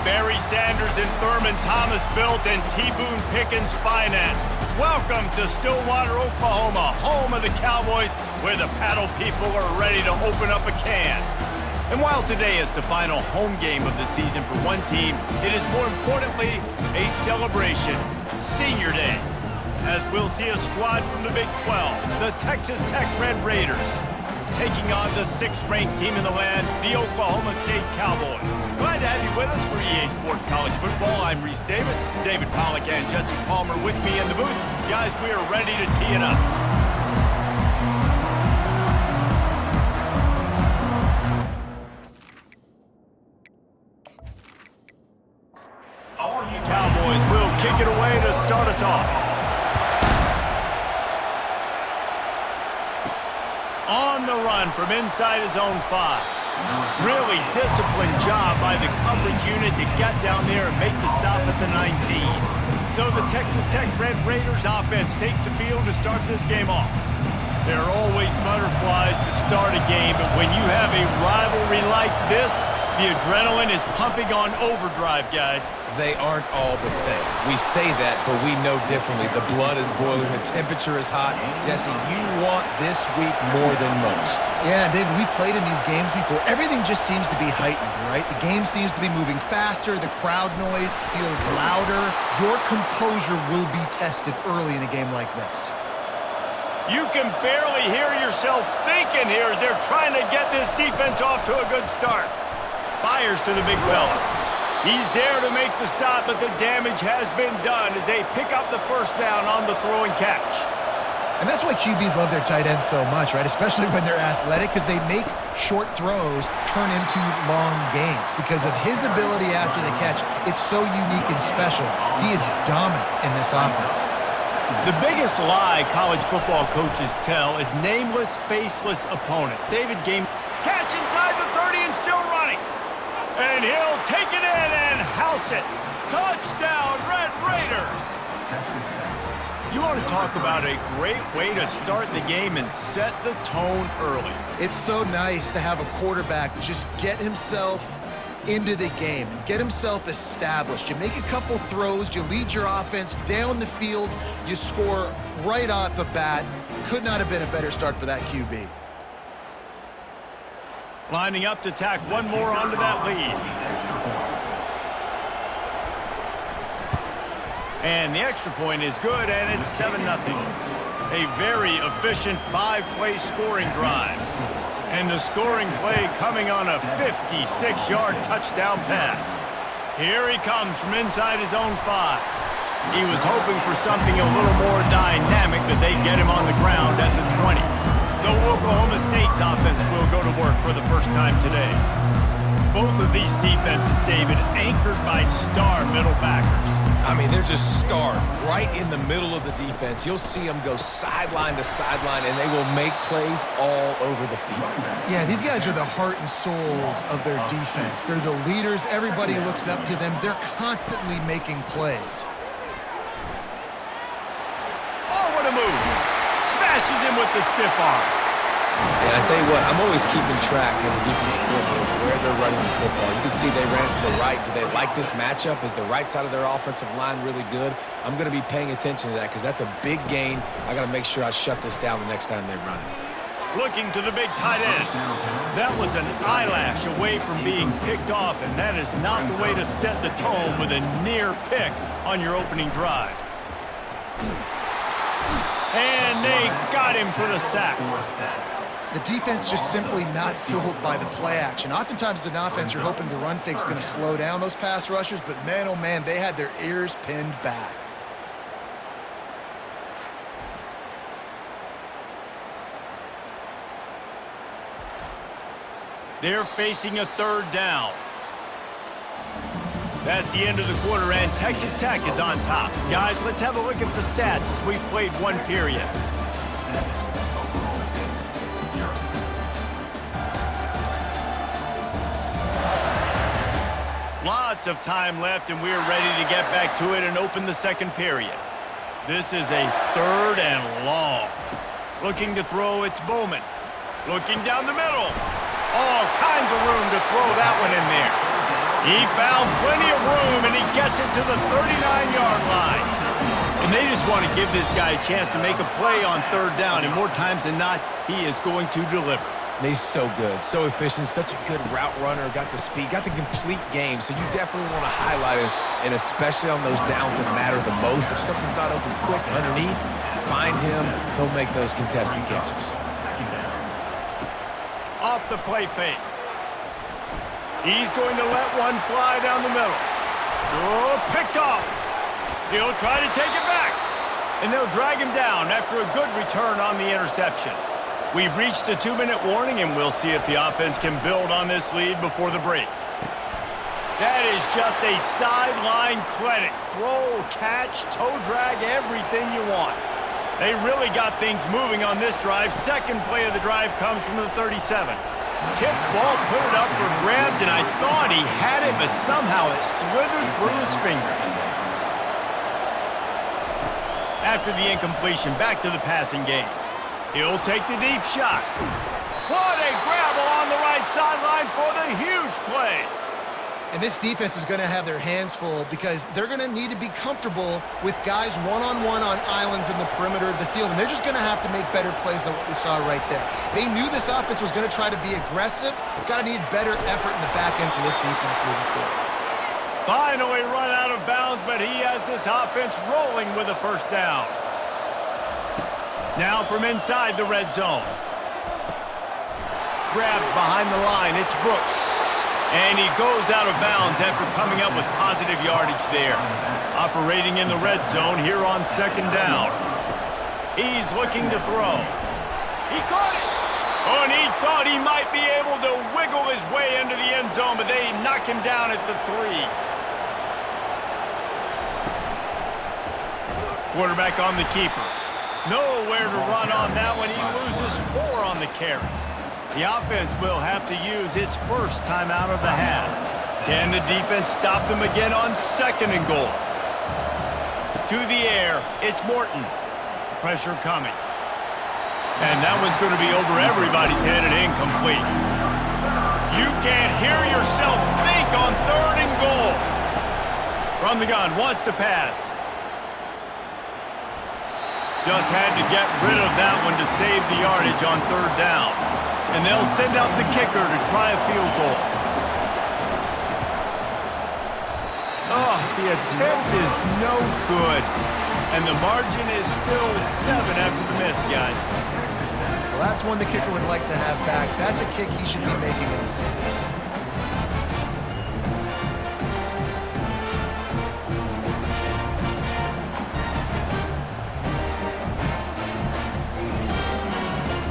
Barry Sanders and Thurman Thomas built and T. Boone Pickens financed. Welcome to Stillwater, Oklahoma, home of the Cowboys, where the paddle people are ready to open up a can. And while today is the final home game of the season for one team, it is more importantly a celebration, Senior Day, as we'll see a squad from the Big 12, the Texas Tech Red Raiders, taking on the 6th-ranked team in the land, the Oklahoma State Cowboys. Glad to have you with us for EA Sports College Football. I'm Reese Davis, David Pollack and Jesse Palmer with me in the booth. Guys, we are ready to tee it up. Cowboys will kick it away to start us off. On the run from inside his own 5. Really disciplined job by the coverage unit to get down there and make the stop at the 19. So the Texas Tech Red Raiders offense takes the field to start this game off. There are always butterflies to start a game, but when you have a rivalry like this, the adrenaline is pumping on overdrive, guys. They aren't all the same. We say that, but we know differently. The blood is boiling. The temperature is hot. Jesse, you want this week more than most. Yeah, David, we played in these games before. Everything just seems to be heightened, right? The game seems to be moving faster. The crowd noise feels louder. Your composure will be tested early in a game like this. You can barely hear yourself thinking here as they're trying to get this defense off to a good start. Fires to the big fella. He's there to make the stop, but the damage has been done as they pick up the first down on the throw and catch. And that's why QBs love their tight ends so much, right? Especially when they're athletic, because they make short throws turn into long gains. Because of his ability after the catch, it's so unique and special. He is dominant in this offense. The biggest lie college football coaches tell is nameless, faceless opponent. David Game catch inside the 30 and still running. And he'll take it in and house it. Touchdown, Red Raiders! You want to talk about a great way to start the game and set the tone early. It's so nice to have a quarterback just get himself into the game, get himself established. You make a couple throws, you lead your offense down the field, you score right off the bat. Could not have been a better start for that QB. Lining up to tack one more onto that lead. And the extra point is good, and it's 7-0. A very efficient 5-play scoring drive. And the scoring play coming on a 56-yard touchdown pass. Here he comes from inside his own 5. He was hoping for something a little more dynamic, but they get him on the ground at the 20. So Oklahoma State's offense will go to work for the first time today. Both of these defenses, David, anchored by star middle backers. I mean, they're just stars right in the middle of the defense. You'll see them go sideline to sideline, and they will make plays all over the field. Yeah, these guys are the heart and souls of their defense. They're the leaders. Everybody looks up to them. They're constantly making plays. Oh, what a move. Smashes him with the stiff arm. And I tell you what, I'm always keeping track as a defensive coordinator where they're running the football. You can see they ran it to the right. Do they like this matchup? Is the right side of their offensive line really good? I'm going to be paying attention to that because that's a big gain. I got to make sure I shut this down the next time they run it. Looking to the big tight end. That was an eyelash away from being picked off, and that is not the way to set the tone with a near pick on your opening drive. And they got him for the sack. The defense just simply not fooled by the play action. Oftentimes as an offense, you're hoping the run fake's going to slow down those pass rushers, but man, oh man, they had their ears pinned back. They're facing a 3rd down. That's the end of the quarter, and Texas Tech is on top. Guys, let's have a look at the stats as we've played one period. Lots of time left, and we're ready to get back to it and open the second period. This is a 3rd and long. Looking to throw, it's Bowman. Looking down the middle. All kinds of room to throw that one in there. He found plenty of room, and he gets it to the 39-yard line. And they just want to give this guy a chance to make a play on third down, and more times than not, he is going to deliver. And he's so good, so efficient, such a good route runner, got the speed, got the complete game. So you definitely want to highlight him, and especially on those downs that matter the most. If something's not open quick underneath, find him. He'll make those contested catches. Off the play fake. He's going to let one fly down the middle. Oh, picked off. He'll try to take it back. And they'll drag him down after a good return on the interception. We've reached the 2-minute warning, and we'll see if the offense can build on this lead before the break. That is just a sideline clinic. Throw, catch, toe drag, everything you want. They really got things moving on this drive. Second play of the drive comes from the 37. Tip ball, put it up for grabs, and I thought he had it, but somehow it slithered through his fingers. After the incompletion, back to the passing game. He'll take the deep shot. What a grab along the right sideline for the huge play. And this defense is going to have their hands full because they're going to need to be comfortable with guys one-on-one on islands in the perimeter of the field, and they're just going to have to make better plays than what we saw right there. They knew this offense was going to try to be aggressive. Got to need better effort in the back end for this defense moving forward. Finally run out of bounds, but he has this offense rolling with a first down. Now from inside the red zone. Grabbed behind the line, it's Brooks. And he goes out of bounds after coming up with positive yardage there. Operating in the red zone here on second down. He's looking to throw. He caught it. Oh, and he thought he might be able to wiggle his way into the end zone, but they knock him down at the 3. Quarterback on the keeper. Nowhere to run on that one. He loses 4 on the carry. The offense will have to use its first timeout of the half. Can the defense stop them again on second and goal? To the air, it's Morton. Pressure coming. And that one's going to be over everybody's head and incomplete. You can't hear yourself think on third and goal. From the gun, wants to pass. Just had to get rid of that one to save the yardage on third down. And they'll send out the kicker to try a field goal. Oh, the attempt is no good. And the margin is still 7 after the miss, guys. Well, that's one the kicker would like to have back. That's a kick he should be making in his sleep.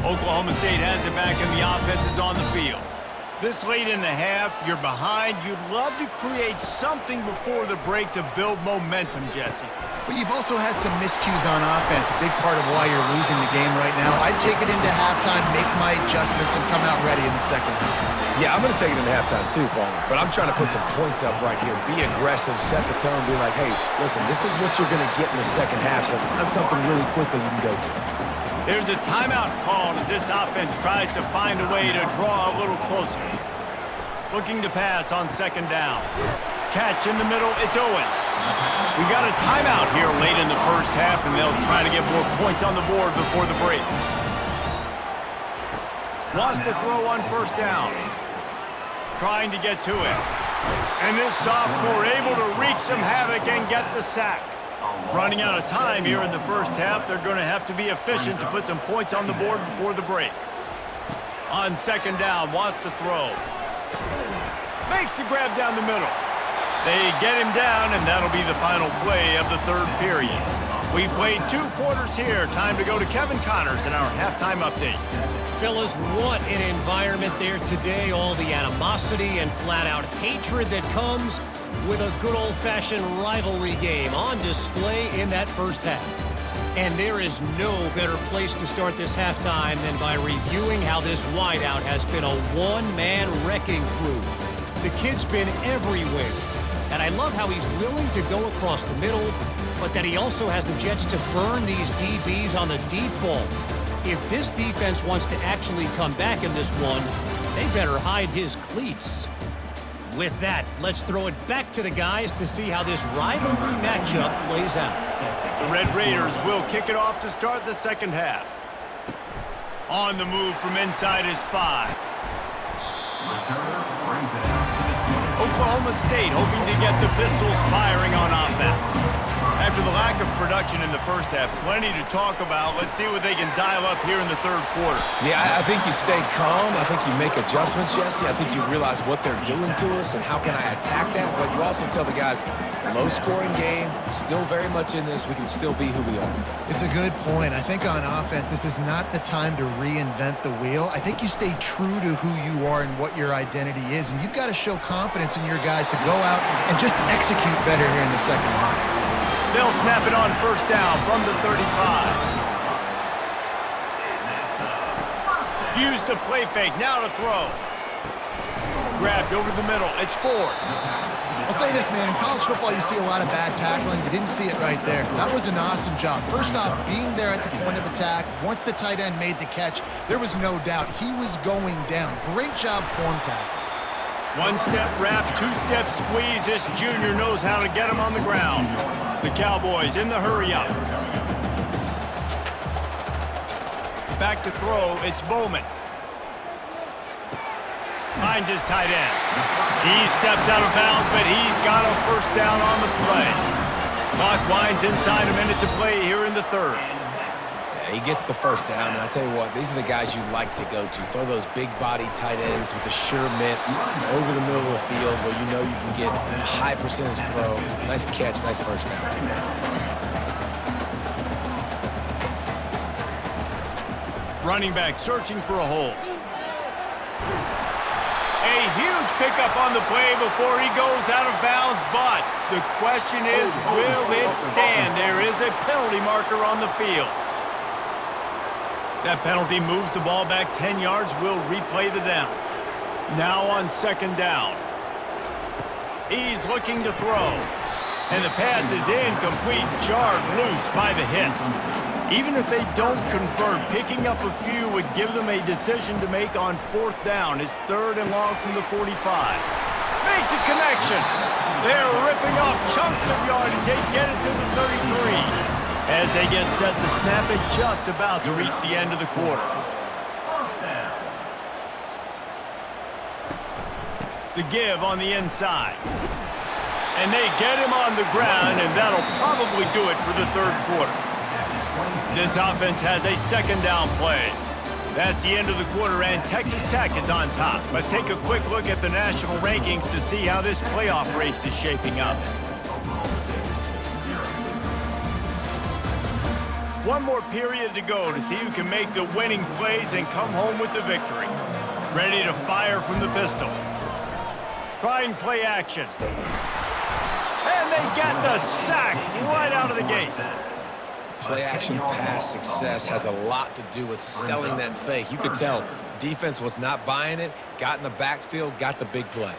Oklahoma State has it back and the offense is on the field. This late in the half, you're behind. You'd love to create something before the break to build momentum, Jesse. But you've also had some miscues on offense, a big part of why you're losing the game right now. I'd take it into halftime, make my adjustments, and come out ready in the second half. Yeah, I'm going to take it in halftime too, Palmer. But I'm trying to put some points up right here. Be aggressive, set the tone, be like, hey, listen, this is what you're going to get in the second half, so find something really quickly you can go to. There's a timeout called as this offense tries to find a way to draw a little closer. Looking to pass on second down. Catch in the middle, it's Owens. We got a timeout here late in the first half, and they'll try to get more points on the board before the break. Wants to throw on first down. Trying to get to it. And this sophomore able to wreak some havoc and get the sack. Running out of time here in the first half, they're going to have to be efficient to put some points on the board before the break. On second down, wants to throw. Makes the grab down the middle. They get him down, and that'll be the final play of the third period. We've played 2 quarters here. Time to go to Kevin Connors in our halftime update. Fellas, what an environment there today. All the animosity and flat-out hatred that comes with a good old-fashioned rivalry game on display in that first half. And there is no better place to start this halftime than by reviewing how this wideout has been a one-man wrecking crew. The kid's been everywhere. And I love how he's willing to go across the middle, but that he also has the jets to burn these DBs on the deep ball. If this defense wants to actually come back in this one, they better hide his cleats. With that, let's throw it back to the guys to see how this rivalry matchup plays out. The Red Raiders will kick it off to start the second half. On the move from inside is 5. Oklahoma State hoping to get the Pistols firing on offense. After the lack of production in the first half, plenty to talk about. Let's see what they can dial up here in the third quarter. Yeah, I think you stay calm. I think you make adjustments, Jesse. I think you realize what they're doing to us and how can I attack that. But you also tell the guys, low-scoring game, still very much in this. We can still be who we are. It's a good point. I think on offense, this is not the time to reinvent the wheel. I think you stay true to who you are and what your identity is. And you've got to show confidence in your guys to go out and just execute better here in the second half. They'll snap it on first down from the 35. Use the play fake, now to throw. Grabbed over the middle, it's Ford. I'll say this, man, in college football you see a lot of bad tackling. You didn't see it right there. That was an awesome job. First off, being there at the point of attack, once the tight end made the catch, there was no doubt he was going down. Great job form tackle. One-step wrap, two-step squeeze. This junior knows how to get him on the ground. The Cowboys in the hurry-up. Back to throw, it's Bowman. Finds his tight end. He steps out of bounds, but he's got a first down on the play. Clock winds inside, a minute to play here in the third. He gets the first down, and I tell you what, these are the guys you like to go to. Throw those big-body tight ends with the sure mitts over the middle of the field where you know you can get a high percentage throw. Nice catch, nice first down. Running back searching for a hole. A huge pickup on the play before he goes out of bounds, but the question is, will it stand? There is a penalty marker on the field. That penalty moves the ball back 10 yards. We'll replay the down. Now on second down. He's looking to throw. And the pass is incomplete, jarred loose by the hit. Even if they don't convert, picking up a few would give them a decision to make on fourth down. It's third and long from the 45. Makes a connection. They're ripping off chunks of yardage. They get it to the 33. As they get set to snap it, just about to reach the end of the quarter. The give on the inside. And they get him on the ground, and that'll probably do it for the third quarter. This offense has a second down play. That's the end of the quarter, and Texas Tech is on top. Let's take a quick look at the national rankings to see how this playoff race is shaping up. One more period to go to see who can make the winning plays and come home with the victory. Ready to fire from the pistol. Trying play action. And they get the sack right out of the gate. Play action pass success has a lot to do with selling that fake. You could tell defense was not buying it, got in the backfield, got the big play.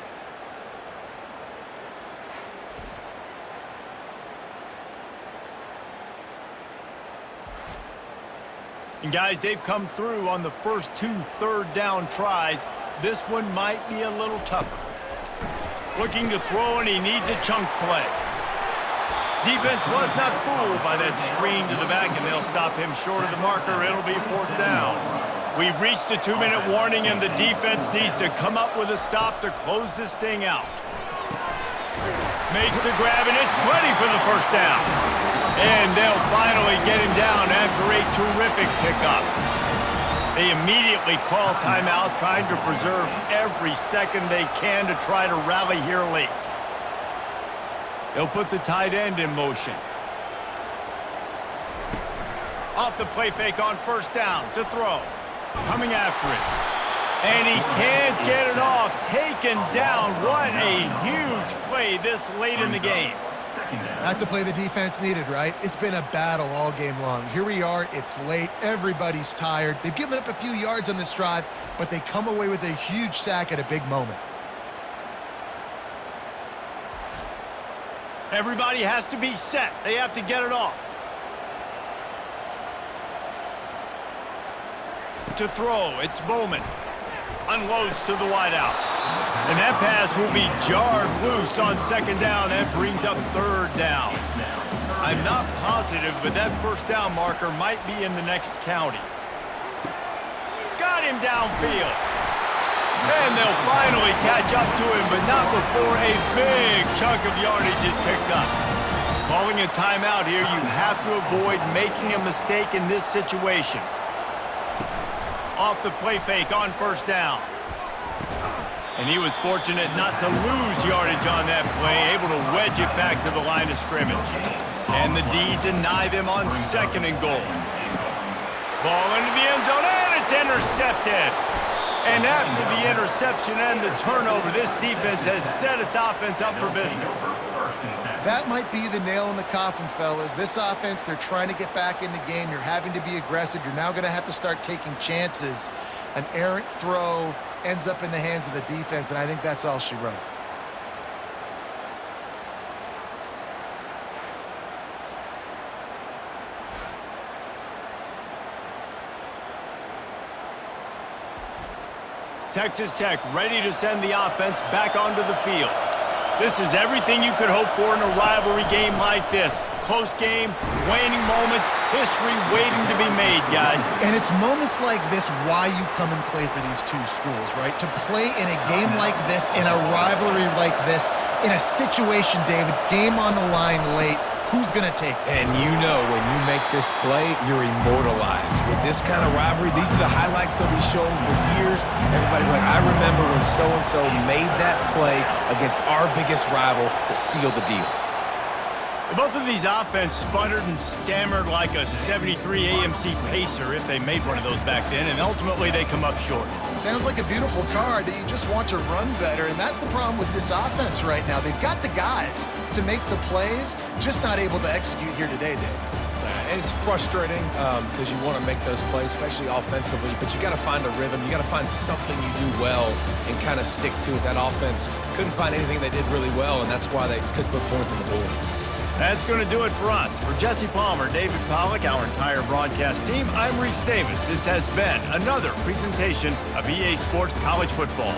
And guys, they've come through on the first 2 third-down tries. This one might be a little tougher. Looking to throw, and he needs a chunk play. Defense was not fooled by that screen to the back, and they'll stop him short of the marker. It'll be fourth down. We've reached the 2-minute warning, and the defense needs to come up with a stop to close this thing out. Makes the grab, and it's plenty for the first down. And they'll finally get him down after a terrific pickup. They immediately call timeout, trying to preserve every second they can to try to rally here late. They'll put the tight end in motion. Off the play fake on first down to throw. Coming after it. And he can't get it off. Taken down. What a huge play this late in the game. That's a play the defense needed, right? It's been a battle all game long. Here we are. It's late. Everybody's tired. They've given up a few yards on this drive, but they come away with a huge sack at a big moment. Everybody has to be set. They have to get it off. To throw, it's Bowman. Unloads to the wideout. And that pass will be jarred loose on second down. That brings up third down. I'm not positive, but that first down marker might be in the next county. Got him downfield. And they'll finally catch up to him, but not before a big chunk of yardage is picked up. Calling a timeout here, you have to avoid making a mistake in this situation. Off the play fake on first down. And he was fortunate not to lose yardage on that play, able to wedge it back to the line of scrimmage. And the D deny them on second and goal. Ball into the end zone, and it's intercepted. And after the interception and the turnover, this defense has set its offense up for business. That might be the nail in the coffin, fellas. This offense, they're trying to get back in the game. You're having to be aggressive. You're now going to have to start taking chances. An errant throw ends up in the hands of the defense, and I think that's all she wrote. Texas Tech ready to send the offense back onto the field. This is everything you could hope for in a rivalry game like this. Close game, waning moments, history waiting to be made, guys. And it's moments like this why you come and play for these two schools, right? To play in a game like this, in a rivalry like this, in a situation, David, game on the line late, who's going to take it? And you know when you make this play, you're immortalized. With this kind of rivalry, these are the highlights they'll be showing for years. Everybody will be like, I remember when so-and-so made that play against our biggest rival to seal the deal. Both of these offense sputtered and stammered like a 73 AMC Pacer if they made one of those back then, and ultimately they come up short. Sounds like a beautiful car that you just want to run better, and that's the problem with this offense right now. They've got the guys to make the plays, just not able to execute here today, Dave. And it's frustrating because you want to make those plays, especially offensively, but you got to find a rhythm. You got to find something you do well and kind of stick to it. That offense couldn't find anything they did really well, and that's why they could put points on the board. That's going to do it for us. For Jesse Palmer, David Pollack, our entire broadcast team, I'm Reese Davis. This has been another presentation of EA Sports College Football.